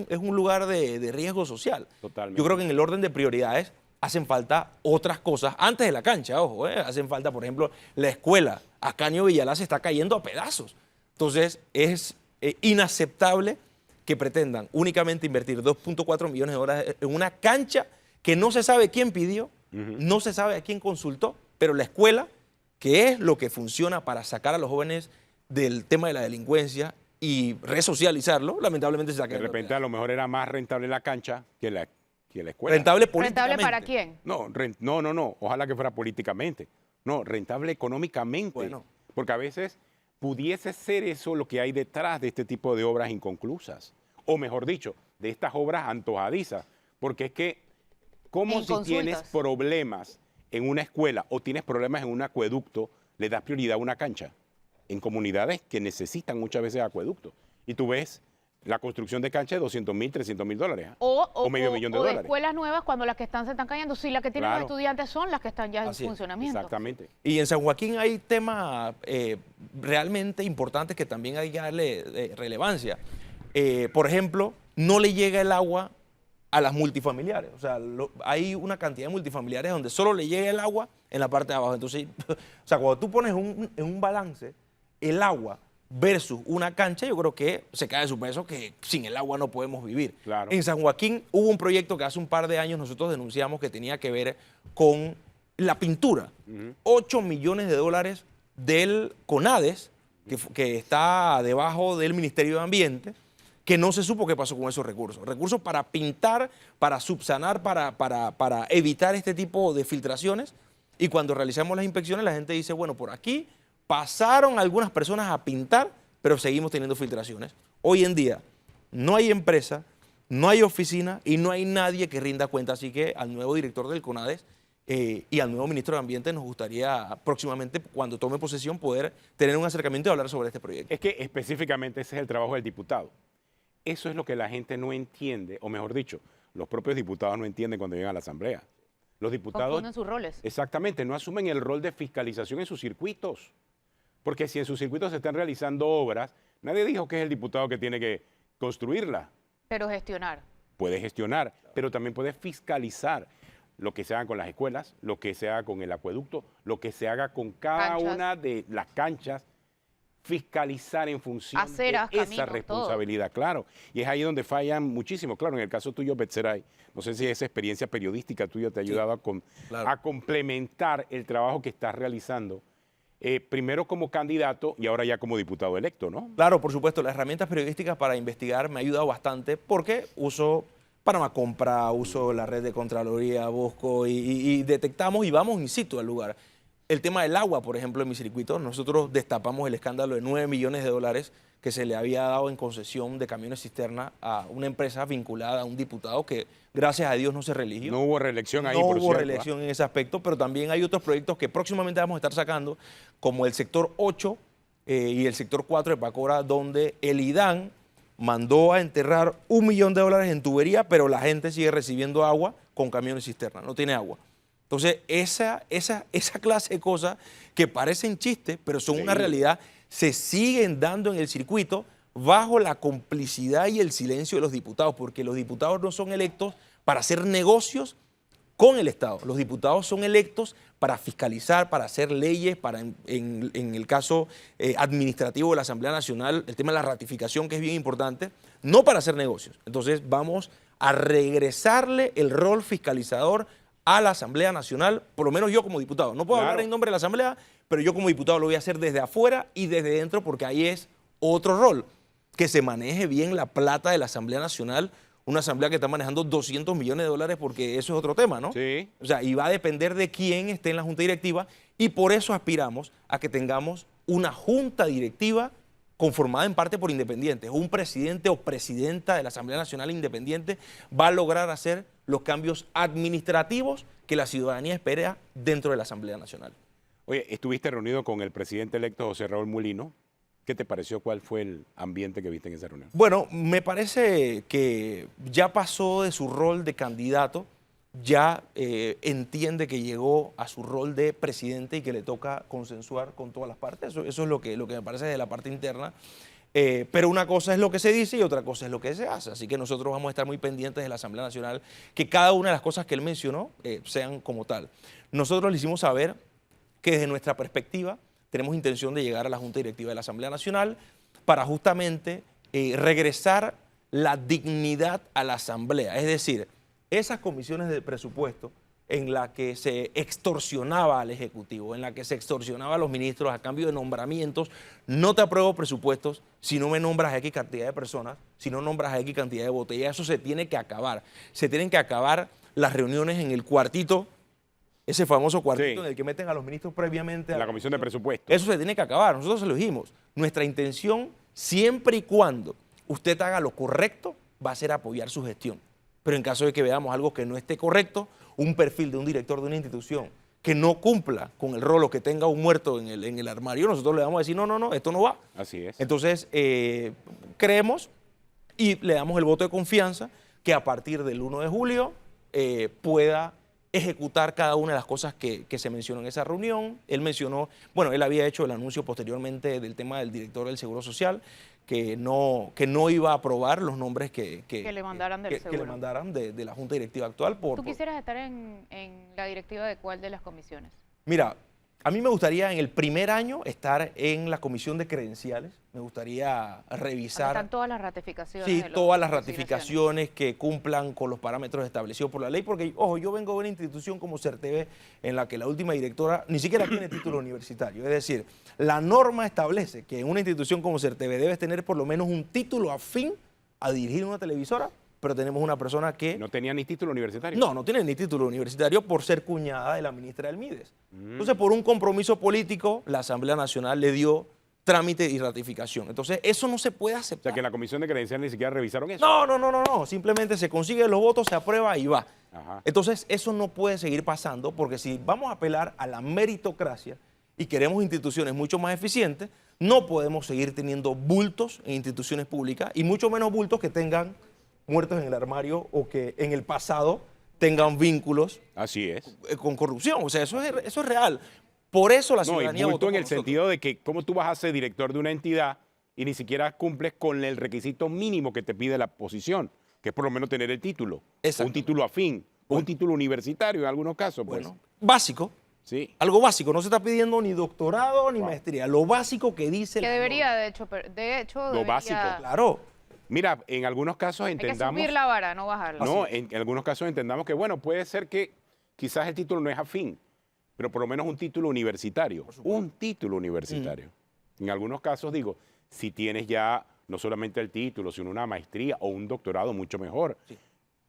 es un lugar de riesgo social. Totalmente. Yo creo que en el orden de prioridades hacen falta otras cosas antes de la cancha, ojo, hacen falta, por ejemplo, la escuela. Ascanio Villalá se está cayendo a pedazos. Entonces, es inaceptable que pretendan únicamente invertir 2.4 millones de dólares en una cancha que no se sabe quién pidió, no se sabe a quién consultó, pero la escuela, que es lo que funciona para sacar a los jóvenes del tema de la delincuencia y resocializarlo, lamentablemente se saca. De repente a lo mejor era más rentable la cancha que la escuela. Rentable políticamente. ¿Rentable para quién? No. Ojalá que fuera políticamente. No, rentable económicamente. Bueno. Porque a veces pudiese ser eso lo que hay detrás de este tipo de obras inconclusas. O mejor dicho, de estas obras antojadizas. Porque es que, como si tienes problemas en una escuela o tienes problemas en un acueducto, le das prioridad a una cancha en comunidades que necesitan muchas veces acueductos. Y tú ves la construcción de cancha de 200.000, 300.000 dólares. O medio millón de o dólares. escuelas nuevas cuando las que están se están cayendo. Sí, las que tienen Claro. los estudiantes son las que están ya Así en es, funcionamiento. Exactamente. Y en San Joaquín hay temas realmente importantes que también hay que darle relevancia. Por ejemplo, no le llega el agua a las multifamiliares. O sea, hay una cantidad de multifamiliares donde solo le llega el agua en la parte de abajo. Entonces, o sea, cuando tú pones en un balance el agua versus una cancha, yo creo que se cae de su peso que sin el agua no podemos vivir. Claro. En San Joaquín hubo un proyecto que hace un par de años nosotros denunciamos que tenía que ver con la pintura. 8 millones de dólares del CONADES, que está debajo del Ministerio de Ambiente, que no se supo qué pasó con esos recursos. Recursos para pintar, para subsanar, para evitar este tipo de filtraciones. Y cuando realizamos las inspecciones, la gente dice, bueno, por aquí pasaron algunas personas a pintar, pero seguimos teniendo filtraciones. Hoy en día no hay empresa, no hay oficina y no hay nadie que rinda cuenta. Así que al nuevo director del CONADES y al nuevo ministro de Ambiente nos gustaría próximamente, cuando tome posesión, poder tener un acercamiento y hablar sobre este proyecto. Es que específicamente ese es el trabajo del diputado. Eso es lo que la gente no entiende, o mejor dicho, los propios diputados no entienden cuando llegan a la Asamblea. Los diputados... Confunden sus roles. Exactamente, no asumen el rol de fiscalización en sus circuitos. Porque si en sus circuitos se están realizando obras, nadie dijo que es el diputado que tiene que construirla. Pero gestionar. Puede gestionar, pero también puede fiscalizar lo que se haga con las escuelas, lo que se haga con el acueducto, lo que se haga con cada una de las canchas, fiscalizar en función Aceras, de esa caminos, responsabilidad, claro. Y es ahí donde fallan muchísimo. Claro, en el caso tuyo, Betseray, no sé si esa experiencia periodística tuya te ha ayudado a complementar el trabajo que estás realizando, primero como candidato y ahora ya como diputado electo, ¿no? Claro, por supuesto, las herramientas periodísticas para investigar me ha ayudado bastante porque uso Panamá Compra, uso la red de Contraloría, busco y detectamos y vamos in situ al lugar. El tema del agua, por ejemplo, en mi circuito, nosotros destapamos el escándalo de 9 millones de dólares que se le había dado en concesión de camiones cisterna a una empresa vinculada a un diputado que, gracias a Dios, no se reeligió. No hubo reelección ahí, no por hubo cierto, reelección en ese aspecto, pero también hay otros proyectos que próximamente vamos a estar sacando, como el sector 8 y el sector 4 de Pacora, donde el IDAN mandó a enterrar $1 millón en tubería, pero la gente sigue recibiendo agua con camiones cisterna, no tiene agua. Entonces, esa clase de cosas que parecen chistes, pero son una realidad, se siguen dando en el circuito bajo la complicidad y el silencio de los diputados, porque los diputados no son electos para hacer negocios con el Estado. Los diputados son electos para fiscalizar, para hacer leyes, para en el caso administrativo de la Asamblea Nacional, el tema de la ratificación, que es bien importante, no para hacer negocios. Entonces vamos a regresarle el rol fiscalizador a la Asamblea Nacional, por lo menos yo como diputado. No puedo hablar en nombre de la Asamblea, pero yo como diputado lo voy a hacer desde afuera y desde dentro, porque ahí es otro rol, que se maneje bien la plata de la Asamblea Nacional, una asamblea que está manejando $200 millones, porque eso es otro tema, ¿no? Sí. O sea, y va a depender de quién esté en la junta directiva y por eso aspiramos a que tengamos una junta directiva conformada en parte por independientes. Un presidente o presidenta de la Asamblea Nacional independiente va a lograr hacer los cambios administrativos que la ciudadanía espera dentro de la Asamblea Nacional. Oye, estuviste reunido con el presidente electo José Raúl Mulino. ¿Qué te pareció? ¿Cuál fue el ambiente que viste en esa reunión? Bueno, me parece que ya pasó de su rol de candidato, ya entiende que llegó a su rol de presidente y que le toca consensuar con todas las partes. Eso es lo que me parece de la parte interna. Pero una cosa es lo que se dice y otra cosa es lo que se hace. Así que nosotros vamos a estar muy pendientes de la Asamblea Nacional, que cada una de las cosas que él mencionó sean como tal. Nosotros le hicimos saber que desde nuestra perspectiva tenemos intención de llegar a la Junta Directiva de la Asamblea Nacional para justamente regresar la dignidad a la Asamblea. Es decir, esas comisiones de presupuesto en la que se extorsionaba al Ejecutivo, en la que se extorsionaba a los ministros a cambio de nombramientos, no te apruebo presupuestos si no me nombras a X cantidad de personas, si no nombras a X cantidad de botellas. Eso se tiene que acabar. Se tienen que acabar las reuniones en el cuartito, ese famoso cuartito en el que meten a los ministros previamente a la comisión de presupuesto. Eso se tiene que acabar. Nosotros se lo dijimos. Nuestra intención, siempre y cuando usted haga lo correcto, va a ser apoyar su gestión. Pero en caso de que veamos algo que no esté correcto, un perfil de un director de una institución que no cumpla con el rol o que tenga un muerto en el armario, nosotros le vamos a decir, no, esto no va. Así es. Entonces, creemos y le damos el voto de confianza que a partir del 1 de julio pueda ejecutar cada una de las cosas que se mencionó en esa reunión. Él mencionó, bueno, él había hecho el anuncio posteriormente del tema del director del Seguro Social, que no iba a aprobar los nombres que le mandaran del seguro. Que le mandaran de la Junta Directiva actual. ¿Tú quisieras estar en la directiva de cuál de las comisiones? Mira, a mí me gustaría en el primer año estar en la comisión de credenciales. Me gustaría revisar. Están todas las ratificaciones. Sí, todas las ratificaciones que cumplan con los parámetros establecidos por la ley. Porque, ojo, yo vengo de una institución como CERTV en la que la última directora ni siquiera tiene título universitario. Es decir, la norma establece que en una institución como CERTV debes tener por lo menos un título afín a dirigir una televisora, pero tenemos una persona que No tenía ni título universitario. no tiene ni título universitario por ser cuñada de la ministra del Mides. Entonces, por un compromiso político, la Asamblea Nacional le dio trámite y ratificación. Entonces, eso no se puede O aceptar. sea, que en la comisión de credenciales ni siquiera revisaron eso. No. Simplemente se consigue los votos, se aprueba y va. Ajá. Entonces, eso no puede seguir pasando porque si vamos a apelar a la meritocracia y queremos instituciones mucho más eficientes, no podemos seguir teniendo bultos en instituciones públicas y mucho menos bultos que tengan muertos en el armario o que en el pasado tengan vínculos Así es. con corrupción. O sea, eso es real. Por eso la No, y ciudadanía bulto votó en por el nosotros. sentido de que cómo tú vas a ser director de una entidad y ni siquiera cumples con el requisito mínimo que te pide la posición, que es por lo menos tener el título. Un Exactamente. título afín, un título universitario en algunos casos. Pues. Bueno, básico. Sí. Algo básico, no se está pidiendo ni doctorado ni maestría, lo básico que dice Que la debería, norma. de hecho, Lo debería- básico. Claro, Mira, en algunos casos Hay que entendamos... subir la vara, no bajarla. No, en algunos casos entendamos que, bueno, puede ser que quizás el título no es afín, pero por lo menos un título universitario. Un título universitario. En algunos casos, digo, si tienes ya no solamente el título, sino una maestría o un doctorado, mucho mejor. Sí.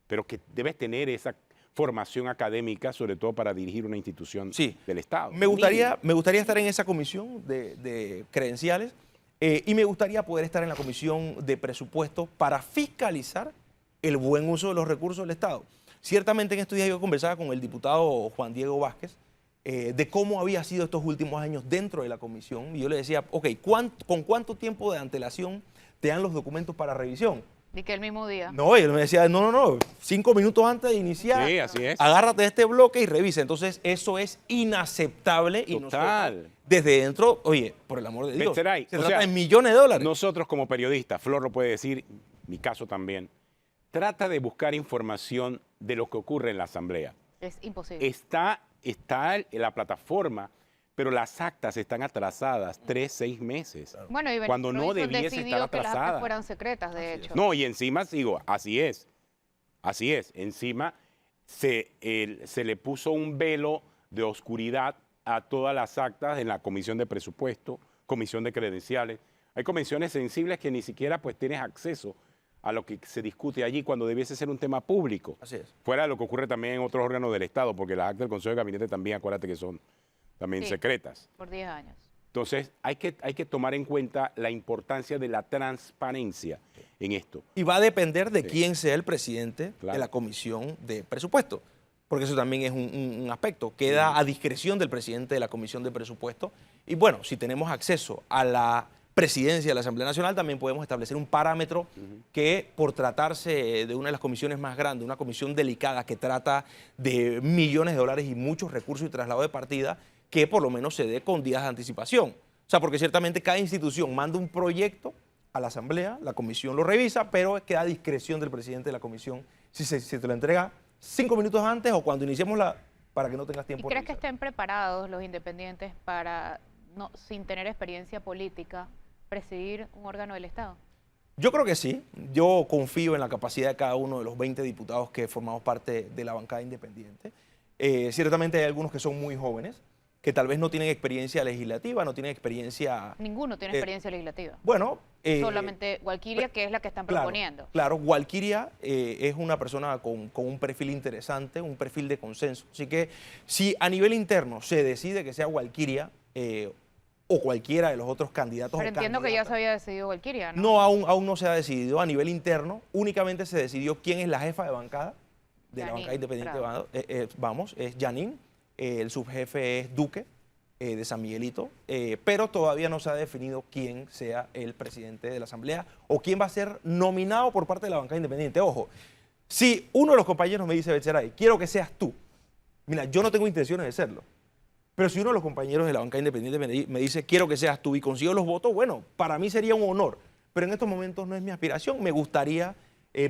Pero que debes tener esa formación académica, sobre todo para dirigir una institución Sí. del Estado. me gustaría estar en esa comisión de credenciales y me gustaría poder estar en la comisión de presupuesto para fiscalizar el buen uso de los recursos del Estado. Ciertamente en estos días yo conversaba con el diputado Juan Diego Vázquez de cómo había sido estos últimos años dentro de la comisión y yo le decía, ok, ¿con cuánto tiempo de antelación te dan los documentos para revisión? Y que el mismo día. No, y él me decía, no, 5 minutos antes de iniciar, Sí, así es. agárrate de este bloque y revisa. Entonces, eso es inaceptable. Y Total. nosotros, desde dentro, oye, por el amor de Dios, Betseray, se o trata sea, de millones de dólares. Nosotros como periodistas, Flor lo puede decir, mi caso también, trata de buscar información de lo que ocurre en la Asamblea. Es imposible. Está en la plataforma, pero las actas están atrasadas 3, 6 meses. Bueno, y cuando no Benito debiese decidió estar que las actas atrasada. fueran secretas, de hecho. No, y encima sigo, así es. Encima se le puso un velo de oscuridad a todas las actas en la comisión de presupuesto, comisión de credenciales. Hay comisiones sensibles que ni siquiera pues tienes acceso a lo que se discute allí cuando debiese ser un tema público. Así es. Fuera de lo que ocurre también en otros órganos del Estado, porque las actas del Consejo de Gabinete también, acuérdate que son también Sí. secretas. Por 10 años. Entonces, hay que tomar en cuenta la importancia de la transparencia en esto. Y va a depender de Sí. quién sea el presidente Claro. de la comisión de presupuesto. Porque eso también es un aspecto. Queda a discreción del presidente de la comisión de presupuesto. Y bueno, si tenemos acceso a la presidencia de la Asamblea Nacional, también podemos establecer un parámetro que, por tratarse de una de las comisiones más grandes, una comisión delicada que trata de millones de dólares y muchos recursos y traslado de partida, que por lo menos se dé con días de anticipación. O sea, porque ciertamente cada institución manda un proyecto a la Asamblea, la comisión lo revisa, pero queda a discreción del presidente de la comisión si te lo entrega 5 minutos antes o cuando iniciemos para que no tengas ¿Y tiempo de crees que revisar. estén preparados los independientes para, no, sin tener experiencia política, presidir un órgano del Estado? Yo creo que sí. Yo confío en la capacidad de cada uno de los 20 diputados que formamos parte de la bancada independiente. Ciertamente hay algunos que son muy jóvenes, que tal vez no tienen experiencia legislativa, no tienen experiencia... Ninguno tiene experiencia legislativa. Bueno... Solamente Walkiria, que es la que están proponiendo. Claro, Walkiria es una persona con un perfil interesante, un perfil de consenso. Así que si a nivel interno se decide que sea Walkiria o cualquiera de los otros candidatos Pero o entiendo que ya candidatas, se había decidido Walkiria, ¿no? no, aún no se ha decidido. A nivel interno, únicamente se decidió quién es la jefa de bancada de la Janine bancada independiente. Prado. Vamos, es Janine. El subjefe es Duque, de San Miguelito. Pero todavía no se ha definido quién sea el presidente de la Asamblea o quién va a ser nominado por parte de la bancada independiente. Ojo, si uno de los compañeros me dice, Betseray, quiero que seas tú. Mira, yo no tengo intenciones de serlo. Pero si uno de los compañeros de la bancada independiente me dice, quiero que seas tú y consigo los votos, bueno, para mí sería un honor. Pero en estos momentos no es mi aspiración. Me gustaría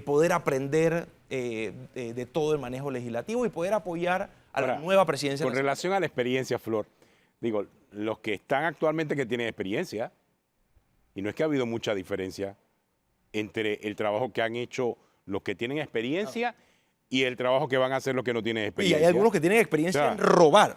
poder aprender de todo el manejo legislativo y poder apoyar a la Ahora, nueva presidencia. Con relación a la experiencia, Flor, digo, los que están actualmente que tienen experiencia, y no es que ha habido mucha diferencia entre el trabajo que han hecho los que tienen experiencia y el trabajo que van a hacer los que no tienen Y experiencia. hay algunos que tienen experiencia O sea, en robar.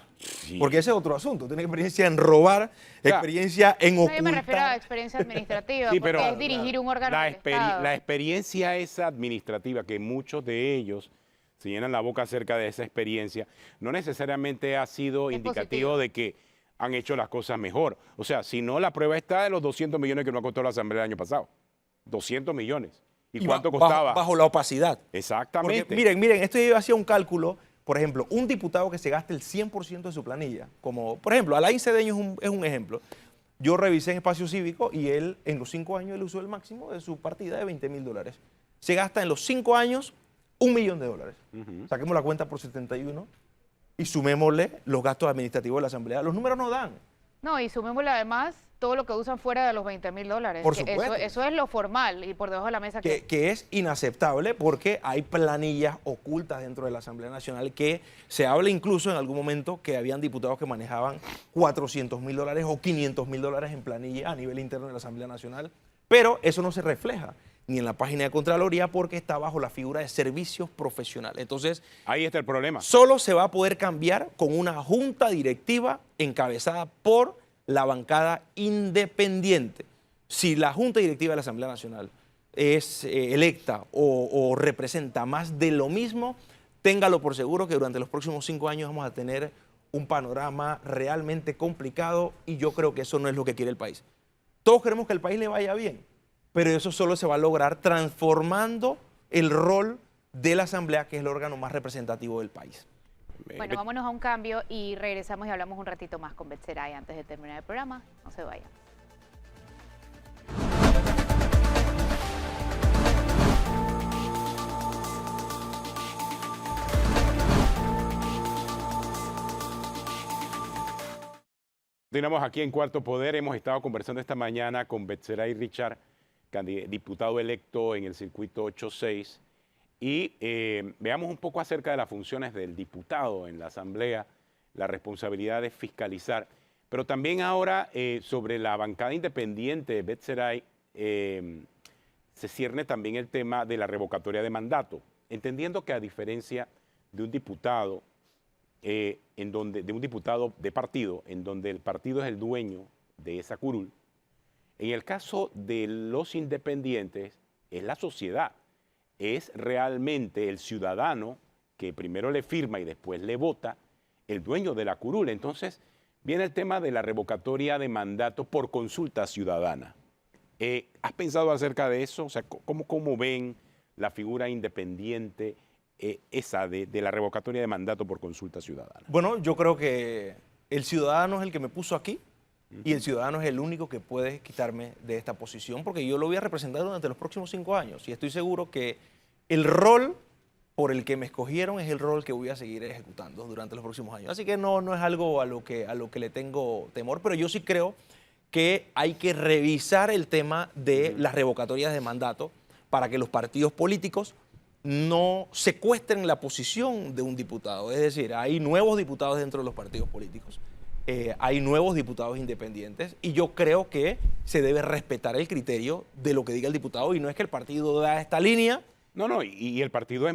Sí. Porque ese es otro asunto. Tiene experiencia en robar, sea, experiencia en No, yo me refiero a ocultar. experiencia administrativa, Sí, porque pero es dirigir un órgano la, del Estado. la experiencia esa administrativa, que muchos de ellos se llenan la boca acerca de esa experiencia, no necesariamente ha sido Es indicativo positivo. de que han hecho las cosas mejor. O sea, si no, la prueba está de los 200 millones que nos costó la Asamblea el año pasado. 200 millones. ¿Y cuánto costaba? Bajo la opacidad. Exactamente. Porque, miren, esto yo hacía un cálculo. Por ejemplo, un diputado que se gaste el 100% de su planilla, como por ejemplo, Alain Cedeño es un ejemplo. Yo revisé en Espacio Cívico y él en los 5 años él usó el máximo de su partida de $20.000. Se gasta en los 5 años $1.000.000. Saquemos la cuenta por 71 y sumémosle los gastos administrativos de la Asamblea. Los números no dan. No, y sumémosle además todo lo que usan fuera de los $20.000. Por que supuesto. Eso es lo formal y por debajo de la mesa Que es inaceptable porque hay planillas ocultas dentro de la Asamblea Nacional que se habla incluso en algún momento que habían diputados que manejaban $400.000 o $500.000 en planilla a nivel interno de la Asamblea Nacional, pero eso no se refleja ni en la página de Contraloría porque está bajo la figura de servicios profesionales. Entonces, Ahí está el problema. solo se va a poder cambiar con una junta directiva encabezada por la bancada independiente. Si la junta directiva de la Asamblea Nacional es electa o representa más de lo mismo, téngalo por seguro que durante los próximos 5 años vamos a tener un panorama realmente complicado y yo creo que eso no es lo que quiere el país. Todos queremos que el país le vaya bien, pero eso solo se va a lograr transformando el rol de la Asamblea, que es el órgano más representativo del país. Bueno, vámonos a un cambio y regresamos y hablamos un ratito más con Betseray antes de terminar el programa. No se vayan. Continuamos aquí en Cuarto Poder. Hemos estado conversando esta mañana con Betseray Richard, diputado electo en el circuito 86. Y veamos un poco acerca de las funciones del diputado en la Asamblea, la responsabilidad de fiscalizar. Pero también ahora sobre la bancada independiente de Betseray se cierne también el tema de la revocatoria de mandato, entendiendo que a diferencia de un diputado, de un diputado de partido, en donde el partido es el dueño de esa curul, en el caso de los independientes es la sociedad, es realmente el ciudadano que primero le firma y después le vota, el dueño de la curul. Entonces viene el tema de la revocatoria de mandato por consulta ciudadana. ¿Has pensado acerca de eso? O sea, ¿cómo ven la figura independiente esa de la revocatoria de mandato por consulta ciudadana? Bueno, yo creo que el ciudadano es el que me puso aquí y el ciudadano es el único que puede quitarme de esta posición porque yo lo voy a representar durante los próximos 5 años y estoy seguro que el rol por el que me escogieron es el rol que voy a seguir ejecutando durante los próximos años. Así que no es algo a lo que le tengo temor, pero yo sí creo que hay que revisar el tema de las revocatorias de mandato para que los partidos políticos no secuestren la posición de un diputado. Es decir, hay nuevos diputados dentro de los partidos políticos, hay nuevos diputados independientes y yo creo que se debe respetar el criterio de lo que diga el diputado y no es que el partido da esta línea. No, y el partido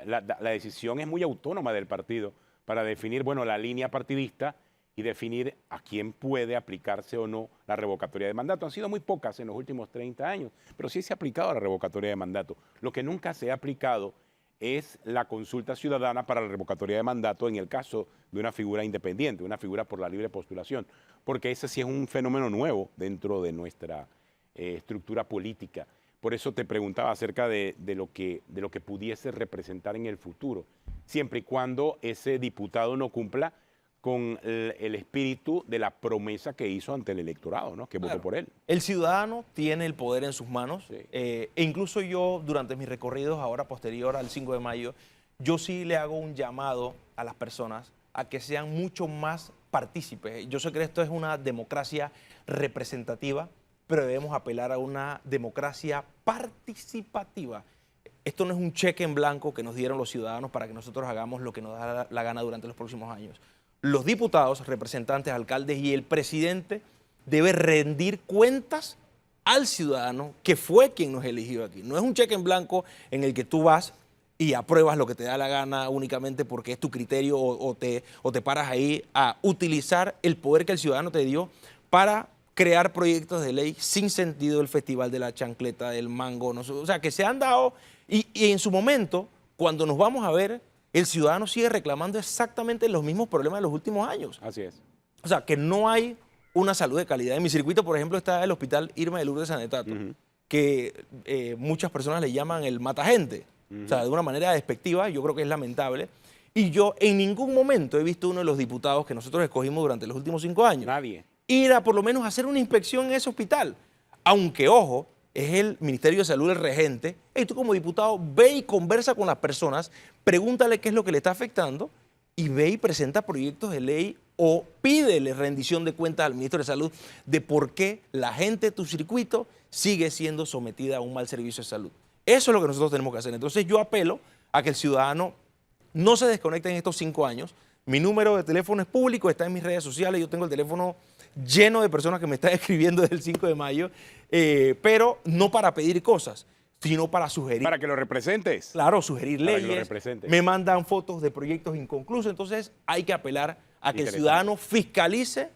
la decisión es muy autónoma del partido para definir, bueno, la línea partidista y definir a quién puede aplicarse o no la revocatoria de mandato. Han sido muy pocas en los últimos 30 años, pero sí se ha aplicado la revocatoria de mandato. Lo que nunca se ha aplicado es la consulta ciudadana para la revocatoria de mandato en el caso de una figura independiente, una figura por la libre postulación, porque ese sí es un fenómeno nuevo dentro de nuestra estructura política. Por eso te preguntaba acerca de lo que pudiese representar en el futuro, siempre y cuando ese diputado no cumpla con el espíritu de la promesa que hizo ante el electorado, ¿no? Que votó por él. El ciudadano tiene el poder en sus manos, Sí. E incluso yo durante mis recorridos ahora posterior al 5 de mayo, yo sí le hago un llamado a las personas a que sean mucho más partícipes. Yo sé que esto es una democracia representativa, pero debemos apelar a una democracia participativa. Esto no es un cheque en blanco que nos dieron los ciudadanos para que nosotros hagamos lo que nos da la gana durante los próximos años. Los diputados, representantes, alcaldes y el presidente deben rendir cuentas al ciudadano que fue quien nos eligió aquí. No es un cheque en blanco en el que tú vas y apruebas lo que te da la gana únicamente porque es tu criterio o te paras ahí a utilizar el poder que el ciudadano te dio para crear proyectos de ley sin sentido, el Festival de la Chancleta, del Mango, no sé, o sea, que se han dado y en su momento, cuando nos vamos a ver, el ciudadano sigue reclamando exactamente los mismos problemas de los últimos años. Así es. O sea, que no hay una salud de calidad. En mi circuito, por ejemplo, está el Hospital Irma de Lourdes Sanetato, que muchas personas le llaman el matagente. O sea, de una manera despectiva, yo creo que es lamentable. Y yo en ningún momento he visto uno de los diputados que nosotros escogimos durante los últimos 5 años Nadie. ir a por lo menos hacer una inspección en ese hospital. Aunque, ojo, es el Ministerio de Salud el regente. Y tú como diputado ve y conversa con las personas, pregúntale qué es lo que le está afectando y ve y presenta proyectos de ley o pídele rendición de cuentas al ministro de Salud de por qué la gente de tu circuito sigue siendo sometida a un mal servicio de salud. Eso es lo que nosotros tenemos que hacer. Entonces yo apelo a que el ciudadano no se desconecte en estos 5 años. Mi número de teléfono es público, está en mis redes sociales. Yo tengo el teléfono lleno de personas que me están escribiendo desde el 5 de mayo, pero no para pedir cosas, sino para sugerir. Para que lo representes. Claro, sugerir Para que lo leyes. representes. Me mandan fotos de proyectos inconclusos. Entonces hay que apelar a que el ciudadano fiscalice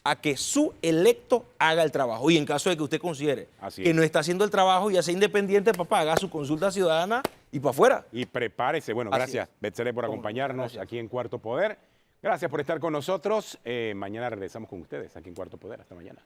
a que su electo haga el trabajo. Y en caso de que usted considere que no está haciendo el trabajo, ya sea independiente, papá, haga su consulta ciudadana y para afuera. Y prepárese. Bueno, Así gracias, Betzalel, por acompañarnos aquí en Cuarto Poder. Gracias por estar con nosotros. Mañana regresamos con ustedes aquí en Cuarto Poder. Hasta mañana.